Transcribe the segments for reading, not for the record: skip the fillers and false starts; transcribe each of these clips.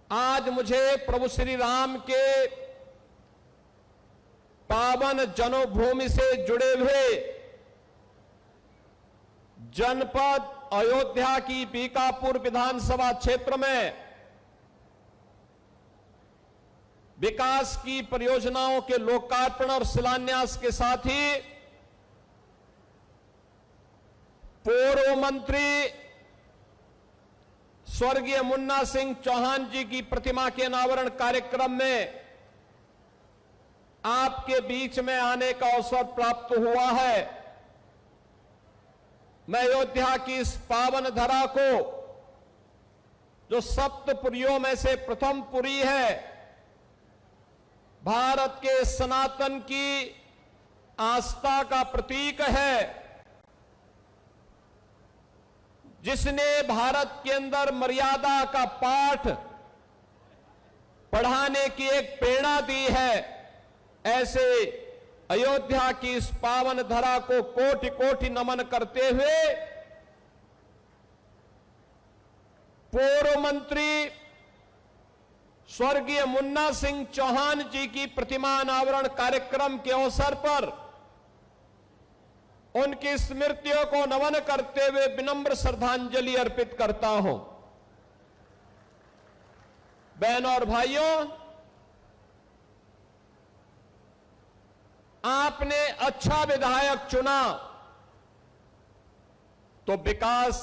आज मुझे प्रभु श्री राम के पावन जन्मभूमि से जुड़े हुए जनपद अयोध्या की बीकापुर विधानसभा क्षेत्र में विकास की परियोजनाओं के लोकार्पण और शिलान्यास के साथ ही पूर्व मंत्री स्वर्गीय मुन्ना सिंह चौहान जी की प्रतिमा के अनावरण कार्यक्रम में आपके बीच में आने का अवसर प्राप्त हुआ है। मैं अयोध्या की इस पावन धरा को, जो सप्तपुरियों में से प्रथम पुरी है, भारत के सनातन की आस्था का प्रतीक है, जिसने भारत के अंदर मर्यादा का पाठ पढ़ाने की एक प्रेरणा दी है, ऐसे अयोध्या की इस पावन धरा को कोटि कोटि नमन करते हुए पूर्व मंत्री स्वर्गीय मुन्ना सिंह चौहान जी की प्रतिमा अनावरण कार्यक्रम के अवसर पर उनकी स्मृतियों को नमन करते हुए विनम्र श्रद्धांजलि अर्पित करता हूं। बहनों और भाइयों, आपने अच्छा विधायक चुना तो विकास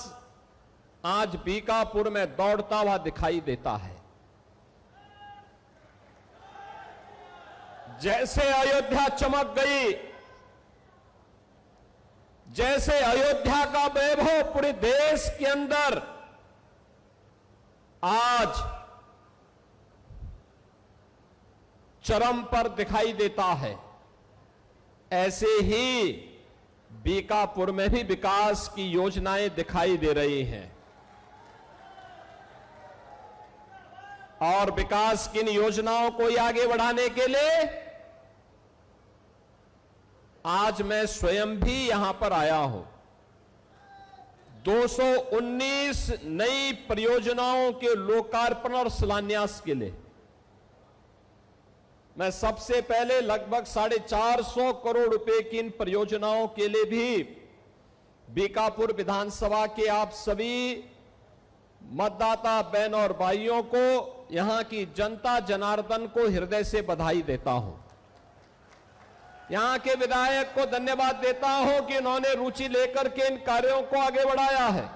आज बीकापुर में दौड़ता हुआ दिखाई देता है। जैसे अयोध्या चमक गई, जैसे अयोध्या का वैभव पूरे देश के अंदर आज चरम पर दिखाई देता है, ऐसे ही बीकापुर में भी विकास की योजनाएं दिखाई दे रही हैं। और विकास की इन योजनाओं को आगे बढ़ाने के लिए आज मैं स्वयं भी यहां पर आया हूं। 219 नई परियोजनाओं के लोकार्पण और शिलान्यास के लिए मैं सबसे पहले लगभग 450 करोड़ रुपए की इन परियोजनाओं के लिए भी बीकापुर विधानसभा के आप सभी मतदाता बहन और भाइयों को, यहां की जनता जनार्दन को हृदय से बधाई देता हूं। यहां के विधायक को धन्यवाद देता हूं कि उन्होंने रुचि लेकर के इन कार्यों को आगे बढ़ाया है।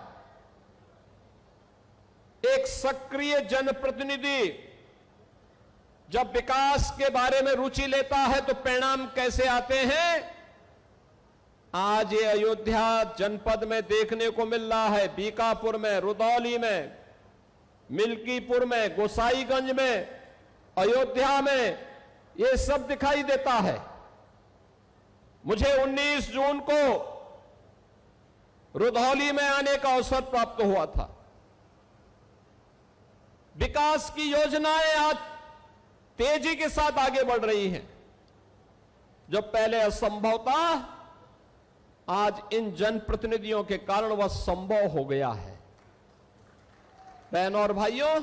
एक सक्रिय जनप्रतिनिधि जब विकास के बारे में रुचि लेता है तो परिणाम कैसे आते हैं, आज ये अयोध्या जनपद में देखने को मिल रहा है। बीकापुर में, रुदौली में, मिल्कीपुर में, गोसाईगंज में, अयोध्या में, ये सब दिखाई देता है। मुझे 19 जून को रुदौली में आने का अवसर प्राप्त हुआ था। विकास की योजनाएं आज तेजी के साथ आगे बढ़ रही हैं। जो पहले असंभव था, आज इन जनप्रतिनिधियों के कारण वह संभव हो गया है। बहनों और भाइयों,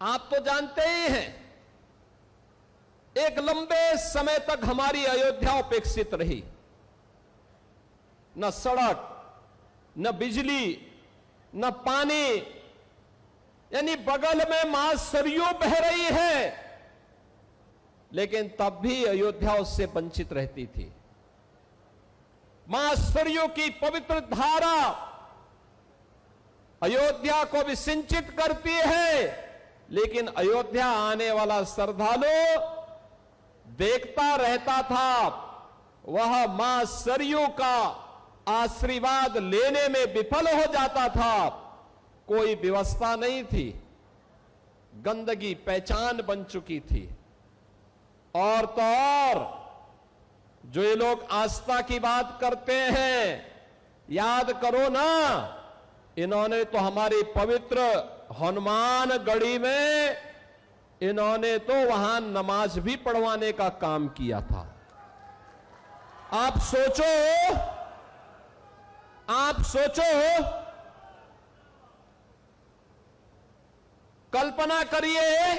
आप तो जानते ही हैं, एक लंबे समय तक हमारी अयोध्या उपेक्षित रही। न सड़क, न बिजली, न पानी, यानी बगल में मां सरयू बह रही है, लेकिन तब भी अयोध्या उससे वंचित रहती थी। मां सरयू की पवित्र धारा अयोध्या को भी सिंचित करती है, लेकिन अयोध्या आने वाला श्रद्धालु देखता रहता था, वह मां सरयू का आशीर्वाद लेने में विफल हो जाता था। कोई व्यवस्था नहीं थी, गंदगी पहचान बन चुकी थी। और तो और जो ये लोग आस्था की बात करते हैं, याद करो ना, इन्होंने तो हमारी पवित्र हनुमानगढ़ी में इन्होंने तो वहां नमाज भी पढ़वाने का काम किया था। आप सोचो कल्पना करिए,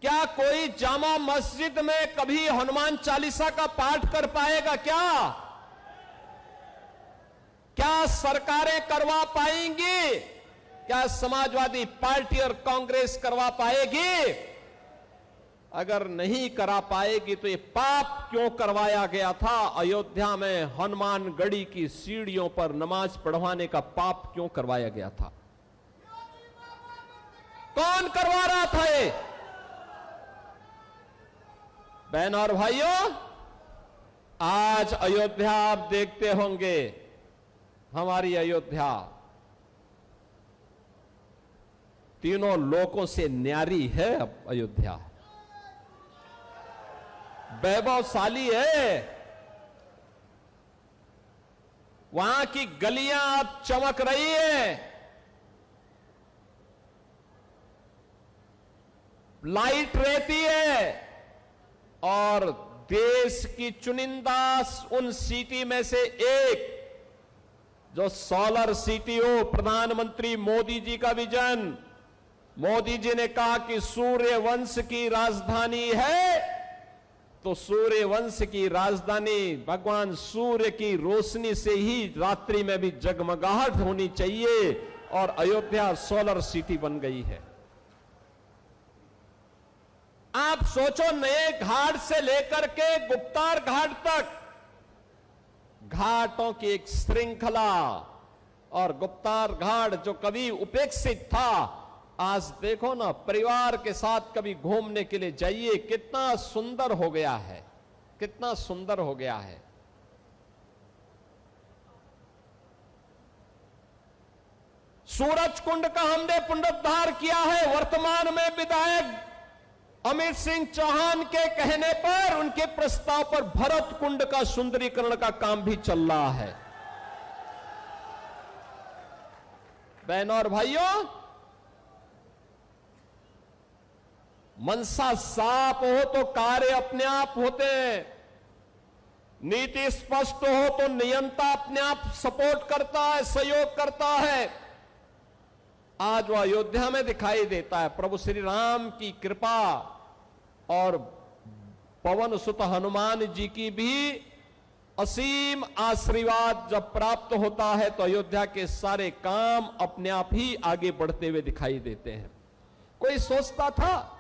क्या कोई जामा मस्जिद में कभी हनुमान चालीसा का पाठ कर पाएगा? क्या सरकारें करवा पाएंगी? क्या समाजवादी पार्टी और कांग्रेस करवा पाएगी? अगर नहीं करा पाएगी तो ये पाप क्यों करवाया गया था? अयोध्या में हनुमानगढ़ी की सीढ़ियों पर नमाज पढ़वाने का पाप क्यों करवाया गया था? कौन करवा रहा था ये? बहन और भाइयों, आज अयोध्या आप देखते होंगे, हमारी अयोध्या तीनों लोकों से न्यारी है। अब अयोध्या वैभवशाली है। वहां की गलियां अब चमक रही है, लाइट रहती है, और देश की चुनिंदा उन सिटी में से एक जो सोलर सिटी हो, प्रधानमंत्री मोदी जी का विजन। मोदी जी ने कहा कि सूर्य वंश की राजधानी है, तो सूर्य वंश की राजधानी भगवान सूर्य की रोशनी से ही रात्रि में भी जगमगाहट होनी चाहिए, और अयोध्या सोलर सिटी बन गई है। आप सोचो, नए घाट से लेकर के गुप्तार घाट तक घाटों की एक श्रृंखला, और गुप्तार घाट जो कभी उपेक्षित था, आज देखो ना, परिवार के साथ कभी घूमने के लिए जाइए, कितना सुंदर हो गया है, कितना सुंदर हो गया है। सूरज कुंड का हमने पुनरुद्धार किया है। वर्तमान में विधायक अमित सिंह चौहान के कहने पर, उनके प्रस्ताव पर भरत कुंड का सुंदरीकरण का काम भी चल रहा है। बहनों और भाइयों, मनसा साफ हो तो कार्य अपने आप होते हैं, नीति स्पष्ट हो तो नियंता अपने आप सपोर्ट करता है, सहयोग करता है। आज वह अयोध्या में दिखाई देता है। प्रभु श्री राम की कृपा और पवन सुत हनुमान जी की भी असीम आशीर्वाद जब प्राप्त होता है तो अयोध्या के सारे काम अपने आप ही आगे बढ़ते हुए दिखाई देते हैं। कोई सोचता था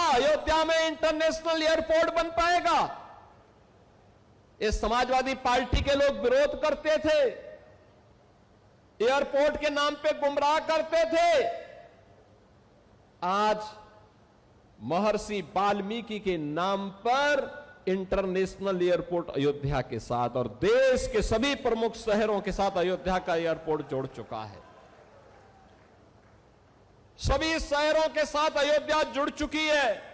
अयोध्या में इंटरनेशनल एयरपोर्ट बन पाएगा? इस समाजवादी पार्टी के लोग विरोध करते थे, एयरपोर्ट के नाम पे गुमराह करते थे। आज महर्षि वाल्मीकि के नाम पर इंटरनेशनल एयरपोर्ट अयोध्या के साथ और देश के सभी प्रमुख शहरों के साथ अयोध्या का एयरपोर्ट जोड़ चुका है। सभी शहरों के साथ अयोध्या जुड़ चुकी है।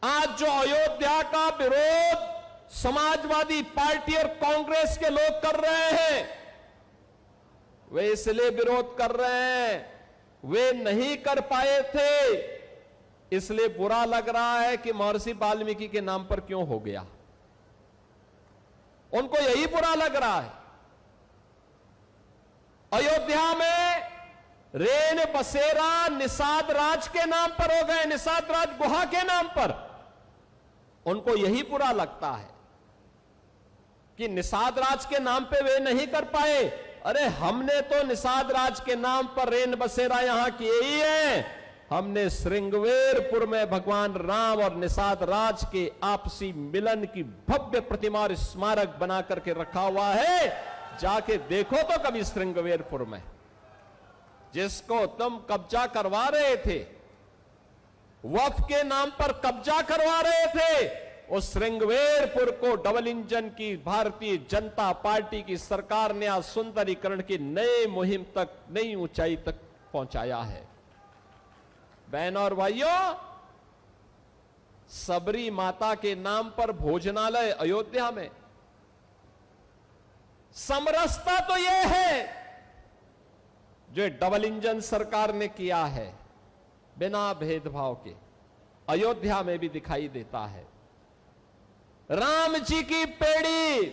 आज जो अयोध्या का विरोध समाजवादी पार्टी और कांग्रेस के लोग कर रहे हैं, वे इसलिए विरोध कर रहे हैं, वे नहीं कर पाए थे, इसलिए बुरा लग रहा है कि महर्षि वाल्मीकि के नाम पर क्यों हो गया। उनको यही बुरा लग रहा है। अयोध्या में रेन बसेरा निषाद राज के नाम पर हो गए, निषाद राज गुहा के नाम पर। उनको यही बुरा लगता है कि निषाद राज के नाम पे वे नहीं कर पाए। अरे हमने तो निषाद राज के नाम पर रेन बसेरा यहां किए ही है। हमने श्रृंगवेरपुर में भगवान राम और निषाद राज के आपसी मिलन की भव्य प्रतिमा और स्मारक बना करके रखा हुआ है। जाके देखो तो कभी श्रृंगवेरपुर में, जिसको तुम कब्जा करवा रहे थे, वक्फ के नाम पर कब्जा करवा रहे थे, उस श्रृंगवेरपुर को डबल इंजन की भारतीय जनता पार्टी की सरकार ने आज सुंदरीकरण की नई मुहिम तक, नई ऊंचाई तक पहुंचाया है। बहनों और भाइयों, सबरी माता के नाम पर भोजनालय अयोध्या में। समरसता तो यह है जो डबल इंजन सरकार ने किया है, बिना भेदभाव के अयोध्या में भी दिखाई देता है। राम जी की पेड़ी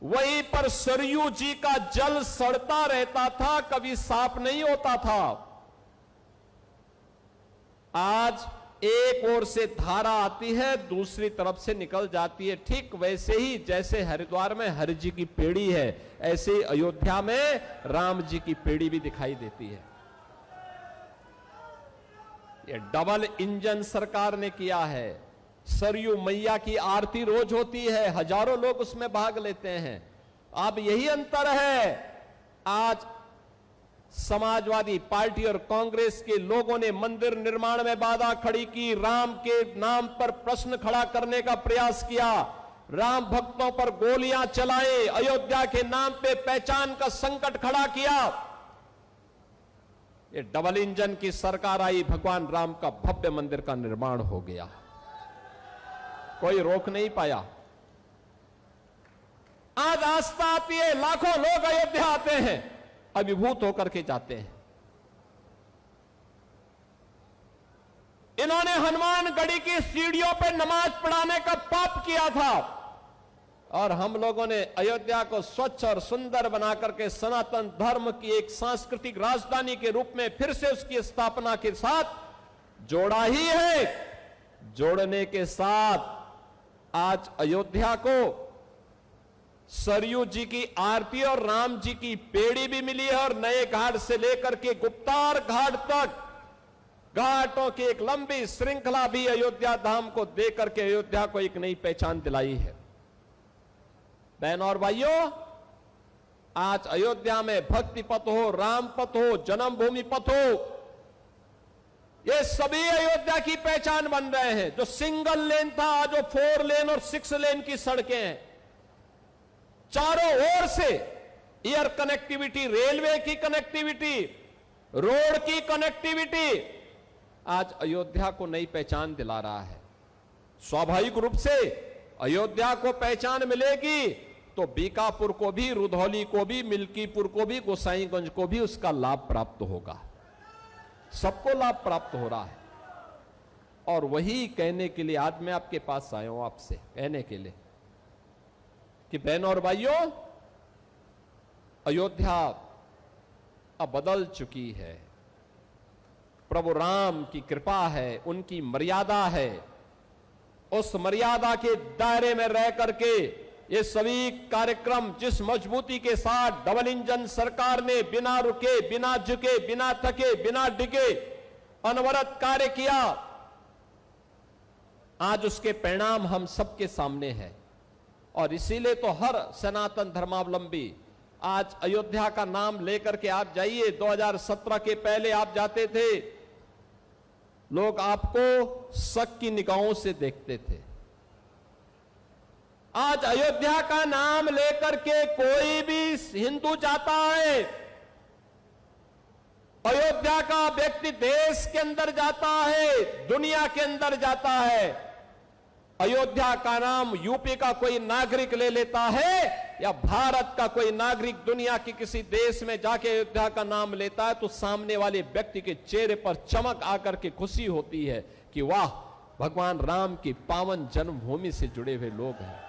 वहीं पर सरयू जी का जल सड़ता रहता था, कभी साफ नहीं होता था। आज एक ओर से धारा आती है, दूसरी तरफ से निकल जाती है। ठीक वैसे ही जैसे हरिद्वार में हरि जी की पेड़ी है, ऐसे ही अयोध्या में राम जी की पेड़ी भी दिखाई देती है। ये डबल इंजन सरकार ने किया है। सरयू मैया की आरती रोज होती है, हजारों लोग उसमें भाग लेते हैं। अब यही अंतर है, आज समाजवादी पार्टी और कांग्रेस के लोगों ने मंदिर निर्माण में बाधा खड़ी की, राम के नाम पर प्रश्न खड़ा करने का प्रयास किया, राम भक्तों पर गोलियां चलाई, अयोध्या के नाम पे पहचान का संकट खड़ा किया। ये डबल इंजन की सरकार आई, भगवान राम का भव्य मंदिर का निर्माण हो गया, कोई रोक नहीं पाया। आज आस्था आती है, लाखों लोग अयोध्या आते हैं, अभिभूत होकर के जाते हैं। इन्होंने हनुमानगढ़ी की सीढ़ियों पर नमाज पढ़ाने का पाप किया था, और हम लोगों ने अयोध्या को स्वच्छ और सुंदर बनाकर के सनातन धर्म की एक सांस्कृतिक राजधानी के रूप में फिर से उसकी स्थापना के साथ जोड़ा ही है। जोड़ने के साथ आज अयोध्या को सरयू जी की आरती और राम जी की पेड़ी भी मिली है, और नए घाट से लेकर के गुप्तार घाट तक घाटों की एक लंबी श्रृंखला भी अयोध्या धाम को देकर के अयोध्या को एक नई पहचान दिलाई है। बहनों और भाइयों, आज अयोध्या में भक्ति पथ हो, राम पथ हो, जन्मभूमि पथ हो, ये सभी अयोध्या की पहचान बन रहे हैं। जो सिंगल लेन था, आज वो 4 लेन और 6 लेन की सड़कें हैं। चारों ओर से एयर कनेक्टिविटी, रेलवे की कनेक्टिविटी, रोड की कनेक्टिविटी आज अयोध्या को नई पहचान दिला रहा है। स्वाभाविक रूप से अयोध्या को पहचान मिलेगी तो बीकापुर को भी, रुधौली को भी, मिल्कीपुर को भी, गोसाईगंज को भी उसका लाभ प्राप्त होगा। सबको लाभ प्राप्त हो रहा है। और वही कहने के लिए आज मैं आपके पास आया हूं, आपसे कहने के लिए कि बहनों और भाइयों, अयोध्या अब बदल चुकी है। प्रभु राम की कृपा है, उनकी मर्यादा है। उस मर्यादा के दायरे में रह करके ये सभी कार्यक्रम जिस मजबूती के साथ डबल इंजन सरकार ने बिना रुके, बिना झुके, बिना थके, बिना डिगे अनवरत कार्य किया, आज उसके परिणाम हम सबके सामने हैं। और इसीलिए तो हर सनातन धर्मावलंबी आज अयोध्या का नाम लेकर के आप जाइए। 2017 के पहले आप जाते थे, लोग आपको शक की निगाहों से देखते थे। आज अयोध्या का नाम लेकर के कोई भी हिंदू जाता है, अयोध्या का व्यक्ति देश के अंदर जाता है, दुनिया के अंदर जाता है। अयोध्या का नाम यूपी का कोई नागरिक ले लेता है या भारत का कोई नागरिक दुनिया के किसी देश में जाके अयोध्या का नाम लेता है, तो सामने वाले व्यक्ति के चेहरे पर चमक आकर के खुशी होती है कि वाह, भगवान राम की पावन जन्मभूमि से जुड़े हुए लोग हैं।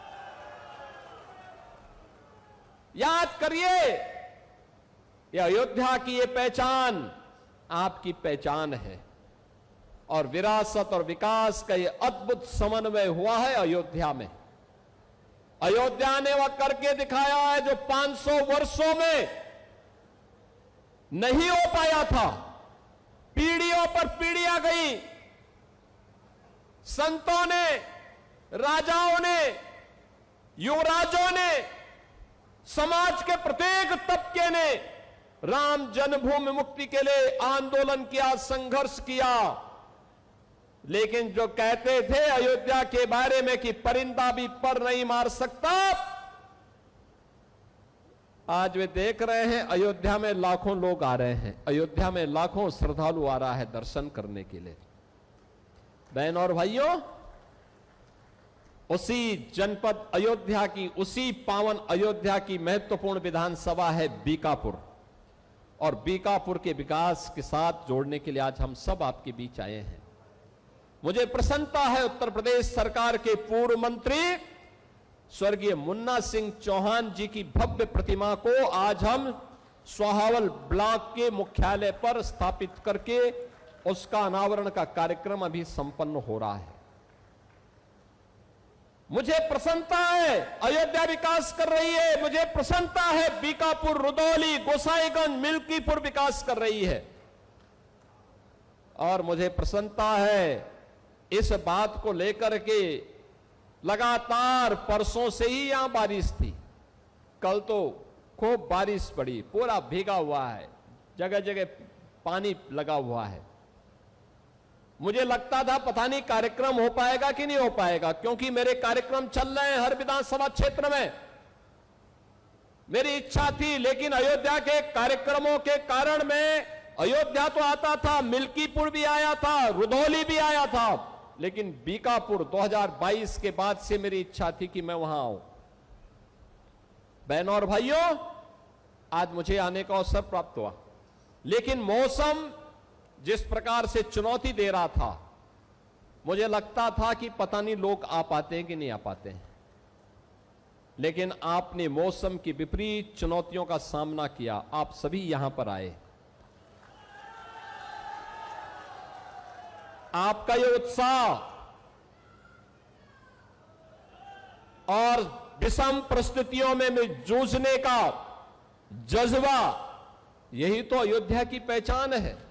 याद करिए, ये अयोध्या की ये पहचान आपकी पहचान है, और विरासत और विकास का ये अद्भुत समन्वय हुआ है अयोध्या में। अयोध्या ने वह करके दिखाया है जो 500 वर्षों में नहीं हो पाया था। पीढ़ियों पर पीढ़ियां गई, संतों ने, राजाओं ने, युवराजों ने, समाज के प्रत्येक तबके ने राम जन्मभूमि मुक्ति के लिए आंदोलन किया, संघर्ष किया। लेकिन जो कहते थे अयोध्या के बारे में कि परिंदा भी पर नहीं मार सकता, आज वे देख रहे हैं अयोध्या में लाखों लोग आ रहे हैं, अयोध्या में लाखों श्रद्धालु आ रहा है दर्शन करने के लिए। बहनों और भाइयों, उसी जनपद अयोध्या की, उसी पावन अयोध्या की महत्वपूर्ण विधानसभा है बीकापुर, और बीकापुर के विकास के साथ जोड़ने के लिए आज हम सब आपके बीच आए हैं। मुझे प्रसन्नता है उत्तर प्रदेश सरकार के पूर्व मंत्री स्वर्गीय मुन्ना सिंह चौहान जी की भव्य प्रतिमा को आज हम स्वाहावल ब्लॉक के मुख्यालय पर स्थापित करके उसका अनावरण का कार्यक्रम अभी संपन्न हो रहा है। मुझे प्रसन्नता है, अयोध्या विकास कर रही है। मुझे प्रसन्नता है, बीकापुर, रुदौली, गोसाईगंज, मिल्कीपुर विकास कर रही है। और मुझे प्रसन्नता है इस बात को लेकर के लगातार परसों से ही यहां बारिश थी, कल तो खूब बारिश पड़ी, पूरा भीगा हुआ है, जगह जगह पानी लगा हुआ है। मुझे लगता था पता नहीं कार्यक्रम हो पाएगा कि नहीं हो पाएगा, क्योंकि मेरे कार्यक्रम चल रहे हैं हर विधानसभा क्षेत्र में। मेरी इच्छा थी, लेकिन अयोध्या के कार्यक्रमों के कारण मैं अयोध्या तो आता था, मिल्कीपुर भी आया था, रुधौली भी आया था, लेकिन बीकापुर 2022 के बाद से मेरी इच्छा थी कि मैं वहां आऊं। बहनों और भाइयों, आज मुझे आने का अवसर प्राप्त हुआ, लेकिन मौसम जिस प्रकार से चुनौती दे रहा था, मुझे लगता था कि पता नहीं लोग आ पाते हैं कि नहीं आ पाते हैं। लेकिन आपने मौसम की विपरीत चुनौतियों का सामना किया, आप सभी यहां पर आए। आपका ये उत्साह और विषम परिस्थितियों में जूझने का जज्बा, यही तो अयोध्या की पहचान है।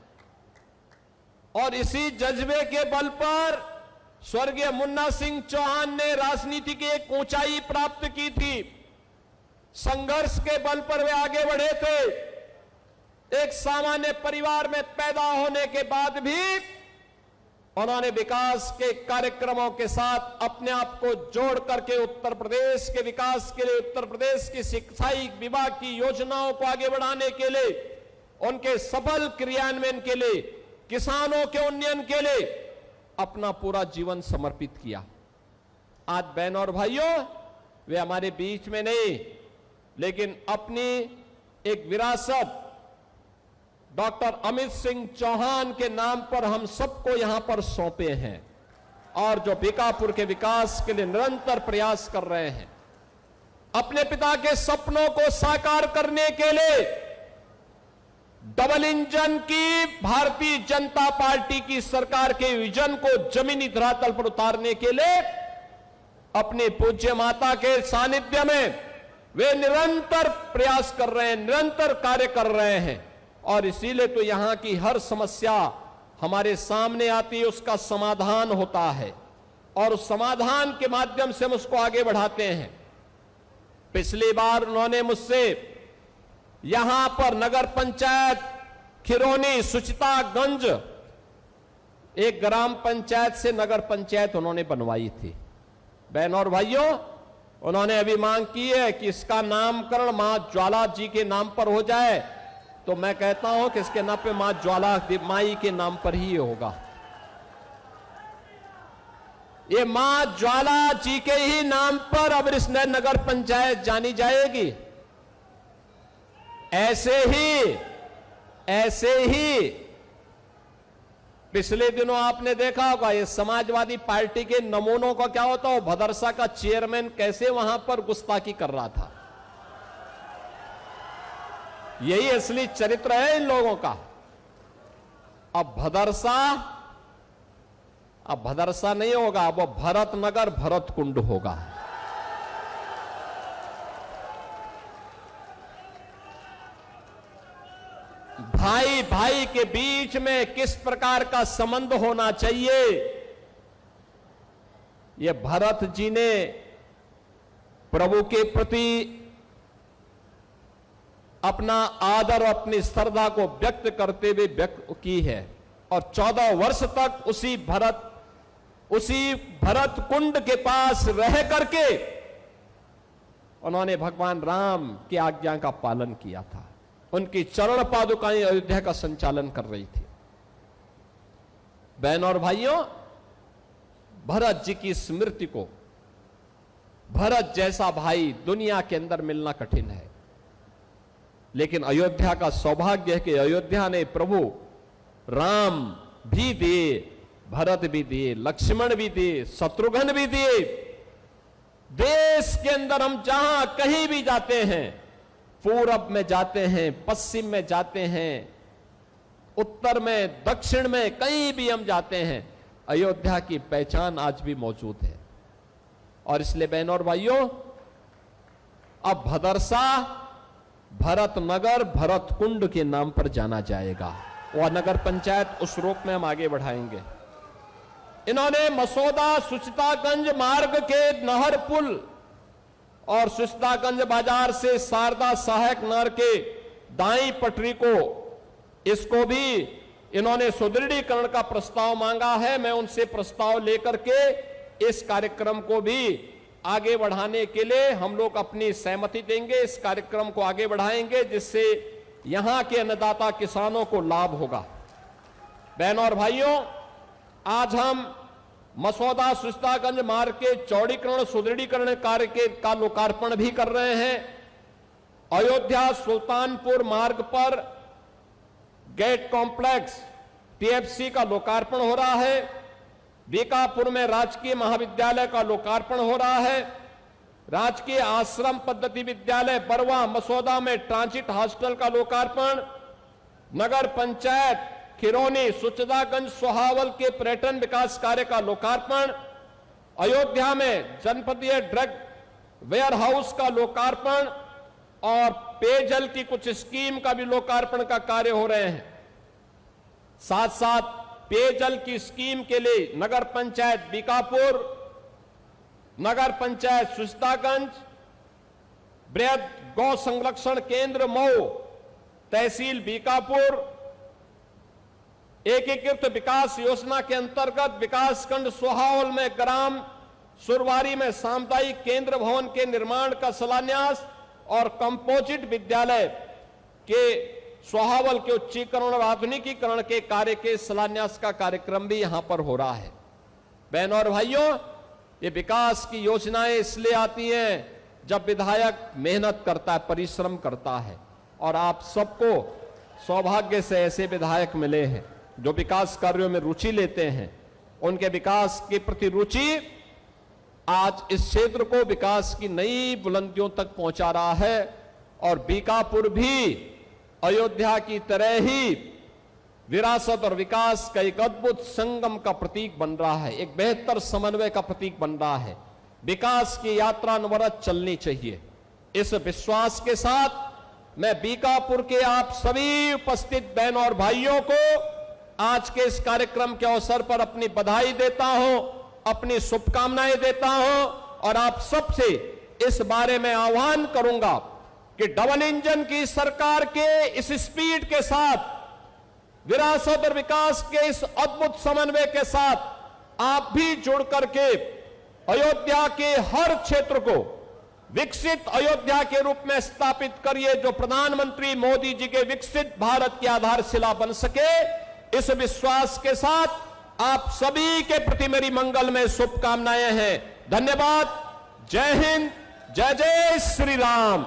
और इसी जज्बे के बल पर स्वर्गीय मुन्ना सिंह चौहान ने राजनीति की एक ऊंचाई प्राप्त की थी। संघर्ष के बल पर वे आगे बढ़े थे। एक सामान्य परिवार में पैदा होने के बाद भी उन्होंने विकास के कार्यक्रमों के साथ अपने आप को जोड़ करके उत्तर प्रदेश के विकास के लिए, उत्तर प्रदेश की शिक्षाई विभाग की योजनाओं को आगे बढ़ाने के लिए, उनके सफल क्रियान्वयन के लिए, किसानों के उन्नयन के लिए अपना पूरा जीवन समर्पित किया। आज बहनों और भाइयों, वे हमारे बीच में नहीं, लेकिन अपनी एक विरासत डॉक्टर अमित सिंह चौहान के नाम पर हम सबको यहां पर सौंपे हैं, और जो बीकापुर के विकास के लिए निरंतर प्रयास कर रहे हैं। अपने पिता के सपनों को साकार करने के लिए डबल इंजन की भारतीय जनता पार्टी की सरकार के विजन को जमीनी धरातल पर उतारने के लिए अपने पूज्य माता के सानिध्य में वे निरंतर प्रयास कर रहे हैं, निरंतर कार्य कर रहे हैं। और इसीलिए तो यहां की हर समस्या हमारे सामने आती है, उसका समाधान होता है, और उस समाधान के माध्यम से हम उसको आगे बढ़ाते हैं। पिछली बार उन्होंने मुझसे यहां पर नगर पंचायत खिरोनी सुचितागंज, एक ग्राम पंचायत से नगर पंचायत उन्होंने बनवाई थी। बहनों और भाइयों, उन्होंने अभी मांग की है कि इसका नामकरण मां ज्वाला जी के नाम पर हो जाए, तो मैं कहता हूं कि इसके नाम पे मां ज्वाला माई के नाम पर ही होगा। ये मां ज्वाला जी के ही नाम पर अब इस नगर पंचायत जानी जाएगी। ऐसे ही पिछले दिनों आपने देखा होगा, ये समाजवादी पार्टी के नमूनों का क्या होता है, भदरसा का चेयरमैन कैसे वहां पर गुस्ताखी कर रहा था। यही असली चरित्र है इन लोगों का। अब भदरसा नहीं होगा, अब वो भरतनगर भरत कुंड होगा। भाई भाई के बीच में किस प्रकार का संबंध होना चाहिए, ये भरत जी ने प्रभु के प्रति अपना आदर और अपनी श्रद्धा को व्यक्त करते हुए व्यक्त की है। और 14 वर्ष तक उसी भरत कुंड के पास रह करके उन्होंने भगवान राम की आज्ञा का पालन किया था। उनकी चरण पादुकाएं अयोध्या का संचालन कर रही थी। बहनों और भाइयों, भरत जी की स्मृति को, भरत जैसा भाई दुनिया के अंदर मिलना कठिन है, लेकिन अयोध्या का सौभाग्य है कि अयोध्या ने प्रभु राम भी दिए, भरत भी दिए, लक्ष्मण भी दिए, शत्रुघ्न भी दिए, देश के अंदर हम जहां कहीं भी जाते हैं, पूरब में जाते हैं, पश्चिम में जाते हैं, उत्तर में, दक्षिण में, कहीं भी हम जाते हैं, अयोध्या की पहचान आज भी मौजूद है। और इसलिए बहनों और भाइयों, अब भदरसा भरतनगर भरतकुंड के नाम पर जाना जाएगा और नगर पंचायत उस रूप में हम आगे बढ़ाएंगे। इन्होंने मसौदा सुचितागंज मार्ग के नहर पुल और सुचितागंज बाजार से शारदा सहायक नहर के दाई पटरी को, इसको भी इन्होंने सुदृढ़ीकरण का प्रस्ताव मांगा है। मैं उनसे प्रस्ताव लेकर के इस कार्यक्रम को भी आगे बढ़ाने के लिए हम लोग अपनी सहमति देंगे, इस कार्यक्रम को आगे बढ़ाएंगे, जिससे यहां के अन्नदाता किसानों को लाभ होगा। बहनों और भाइयों, आज हम मसौदा सुचितागंज मार्ग के चौड़ीकरण सुदृढ़ीकरण कार्य का लोकार्पण भी कर रहे हैं। अयोध्या सुल्तानपुर मार्ग पर गेट कॉम्प्लेक्स टीएफसी का लोकार्पण हो रहा है। बीकापुर में राजकीय महाविद्यालय का लोकार्पण हो रहा है। राजकीय आश्रम पद्धति विद्यालय बरवा मसौदा में ट्रांजिट हॉस्टल का लोकार्पण। नगर पंचायत खिरौनी सुचितागंज सोहावल के पर्यटन विकास कार्य का लोकार्पण। अयोध्या में जनपदीय ड्रग वेयर हाउस का लोकार्पण और पेयजल की कुछ स्कीम का भी लोकार्पण का कार्य हो रहे हैं। साथ साथ पेयजल की स्कीम के लिए नगर पंचायत बीकापुर, नगर पंचायत सुचितागंज, बृहद गौ संरक्षण केंद्र मऊ, तहसील बीकापुर, एकीकृत विकास योजना के अंतर्गत विकासखंड सोहावल में ग्राम सुरवारी में सामुदायिक केंद्र भवन के निर्माण का शिलान्यास और कंपोजिट विद्यालय के सोहावल के उच्चीकरण और आधुनिकीकरण के कार्य के शिलान्यास का कार्यक्रम भी यहां पर हो रहा है। बहनों और भाइयों, ये विकास की योजनाएं इसलिए आती हैं जब विधायक मेहनत करता है, परिश्रम करता है, और आप सबको सौभाग्य से ऐसे विधायक मिले हैं जो विकास कार्यों में रुचि लेते हैं। उनके विकास के प्रति रुचि आज इस क्षेत्र को विकास की नई बुलंदियों तक पहुंचा रहा है। और बीकापुर भी अयोध्या की तरह ही विरासत और विकास का एक अद्भुत संगम का प्रतीक बन रहा है, एक बेहतर समन्वय का प्रतीक बन रहा है। विकास की यात्रा अनवरत चलनी चाहिए। इस विश्वास के साथ मैं बीकापुर के आप सभी उपस्थित बहनों और भाइयों को आज के इस कार्यक्रम के अवसर पर अपनी बधाई देता हूं, अपनी शुभकामनाएं देता हूं और आप सबसे इस बारे में आह्वान करूंगा कि डबल इंजन की सरकार के इस स्पीड के साथ, विरासत और विकास के इस अद्भुत समन्वय के साथ आप भी जुड़ करके अयोध्या के हर क्षेत्र को विकसित अयोध्या के रूप में स्थापित करिए, जो प्रधानमंत्री मोदी जी के विकसित भारत की आधारशिला बन सके। इस विश्वास के साथ आप सभी के प्रति मेरी मंगलमय शुभकामनाएं हैं। धन्यवाद। जय हिंद, जय जय श्री राम।